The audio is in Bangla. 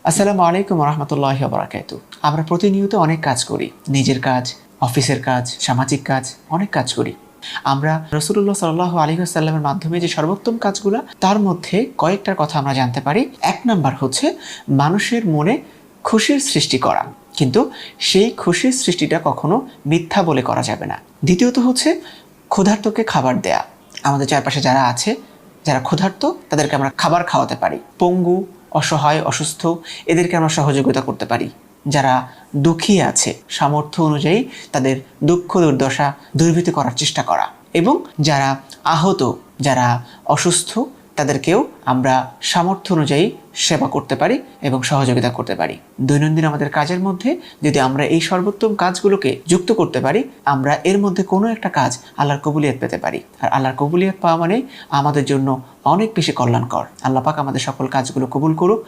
আসসালামু আলাইকুম রহমতুল্লাহি ওয়া বারাকাতুহু। আমরা প্রতিনিয়ত অনেক কাজ করি, নিজের কাজ, অফিসের কাজ, সামাজিক কাজ, অনেক কাজ করি। আমরা রাসূলুল্লাহ সাল্লাল্লাহু আলাইহি ওয়াসাল্লামের মাধ্যমে যে সর্বোত্তম কাজগুলো, তার মধ্যে কয়েকটার কথা আমরা জানতে পারি। এক নাম্বার হচ্ছে মানুষের মনে খুশির সৃষ্টি করা, কিন্তু সেই খুশির সৃষ্টিটা কখনো মিথ্যা বলে করা যাবে না। দ্বিতীয়ত হচ্ছে ক্ষুধার্তকে খাবার দেয়া। আমাদের চারপাশে যারা আছে, যারা ক্ষুধার্ত, তাদেরকে আমরা খাবার খাওয়াতে পারি। পঙ্গু, অসহায়, অসুস্থ, এদেরকে আমরা সহযোগিতা করতে পারি। যারা দুঃখী আছে, সামর্থ্য অনুযায়ী তাদের দুঃখ দুর্দশা দূরীভূত করার চেষ্টা করা। এবং যারা আহত, যারা অসুস্থ, তাদেরকেও আমরা সামর্থ্য অনুযায়ী সেবা করতে পারি এবং সহযোগিতা করতে পারি। দৈনন্দিন আমাদের কাজের মধ্যে যদি আমরা এই সর্বোত্তম কাজগুলোকে যুক্ত করতে পারি, আমরা এর মধ্যে কোনো একটা কাজ আল্লাহর কবুলিয়ত পেতে পারি। আর আল্লাহর কবুলিয়ত পাওয়া মানে আমাদের জন্য অনেক বেশি কল্যাণকর। আল্লাহ পাক আমাদের সকল কাজগুলো কবুল করুক।